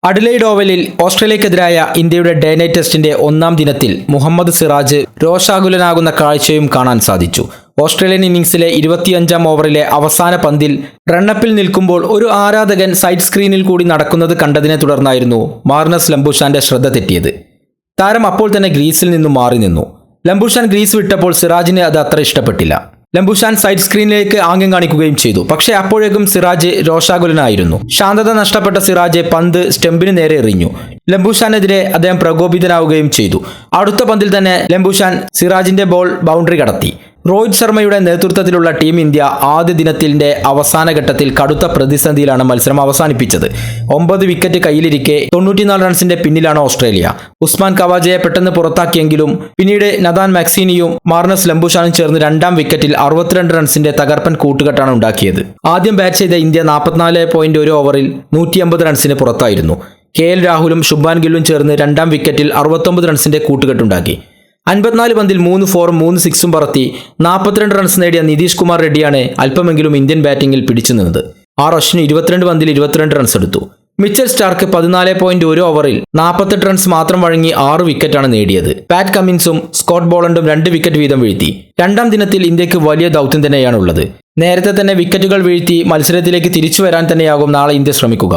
Adelaide ഓവലിൽ ഓസ്ട്രേലിയക്കെതിരായ ഇന്ത്യയുടെ day night ടെസ്റ്റിന്റെ ഒന്നാം ദിനത്തിൽ മുഹമ്മദ് സിറാജ് രോഷാകുലനാകുന്ന കാഴ്ചയും കാണാൻ സാധിച്ചു. ഓസ്ട്രേലിയൻ ഇന്നിംഗ്സിലെ 25-ാം ഓവറിലെ അവസാന പന്തിൽ റണ്ണപ്പിൽ നിൽക്കുമ്പോൾ ഒരു ആരാധകൻ സൈഡ് സ്ക്രീനിൽ കൂടി നടക്കുന്നത് കണ്ടതിനെ തുടർന്നായിരുന്നു മാർനസ് ലംബുഷാന്റെ ശ്രദ്ധ തെറ്റിയത്. താരം അപ്പോൾ തന്നെ ഗ്രീസിൽ നിന്നും മാറി നിന്നു. ലംബുഷാൻ ഗ്രീസ് വിട്ടപ്പോൾ സിറാജിന് അത് അത്ര ഇഷ്ടപ്പെട്ടില്ല. ലംബുഷാൻ സൈഡ് സ്ക്രീനിലേക്ക് ആംഗ്യം കാണിക്കുകയും ചെയ്തു. പക്ഷേ അപ്പോഴേക്കും സിറാജ് രോഷാകുലനായിരുന്നു. ശാന്തത നഷ്ടപ്പെട്ട സിറാജ് പന്ത് സ്റ്റംപിന് നേരെ എറിഞ്ഞു. ലംബുഷാനെതിരെ അദ്ദേഹം പ്രകോപിതനാവുകയും ചെയ്തു. അടുത്ത പന്തിൽ തന്നെ ലംബുഷാൻ സിറാജിന്റെ ബോൾ ബൗണ്ടറി കടത്തി. രോഹിത് ശർമ്മയുടെ നേതൃത്വത്തിലുള്ള ടീം ഇന്ത്യ ആദ്യ ദിനത്തിന്റെ അവസാന ഘട്ടത്തിൽ കടുത്ത പ്രതിസന്ധിയിലാണ് മത്സരം അവസാനിപ്പിച്ചത്. 9 വിക്കറ്റ് കയ്യിലിരിക്കെ 94 റൺസിന്റെ പിന്നിലാണ് ഓസ്ട്രേലിയ. ഉസ്മാൻ ഖവാജയെ പെട്ടെന്ന് പുറത്താക്കിയെങ്കിലും പിന്നീട് നഥാൻ മാക്സീനിയും മാർനസ് ലംബുഷാനും ചേർന്ന് രണ്ടാം വിക്കറ്റിൽ 62 റൺസിന്റെ തകർപ്പൻ കൂട്ടുകെട്ടാണ് ഉണ്ടാക്കിയത്. ആദ്യം ബാറ്റ് ചെയ്ത ഇന്ത്യ 44.1 ഓവറിൽ 150 റൺസിന് പുറത്തായിരുന്നു. KL രാഹുലും ശുഭ്മാൻ ഗില്ലും ചേർന്ന് രണ്ടാം വിക്കറ്റിൽ 69 റൺസിന്റെ കൂട്ടുകെട്ടുണ്ടാക്കി. 54 പന്തിൽ 3 4ഉം 3 6ഉം പറത്തി 42 റൺസ് നേടിയ നിതീഷ് കുമാർ റെഡ്ഡിയാണ് അല്പമെങ്കിലും ഇന്ത്യൻ ബാറ്റിംഗിൽ പിടിച്ചു നിന്നത്. അശ്വിൻ 22 പന്തിൽ 22 റൺസ് എടുത്തു. മിച്ചൽ സ്റ്റാർക്ക് 14.1 ഓവറിൽ 48 റൺസ് മാത്രം വഴങ്ങി 6 വിക്കറ്റാണ് നേടിയത്. പാറ്റ് കമ്മിൻസും സ്കോട്ട് ബോളണ്ടും 2 വിക്കറ്റ് വീതം വീഴ്ത്തി. രണ്ടാം ദിനത്തിൽ ഇന്ത്യക്ക് വലിയ ദൗത്യം തന്നെയാണുള്ളത്. നേരത്തെ തന്നെ വിക്കറ്റുകൾ വീഴ്ത്തി മത്സരത്തിലേക്ക് തിരിച്ചു വരാൻ തന്നെയാകും നാളെ ഇന്ത്യ ശ്രമിക്കുക.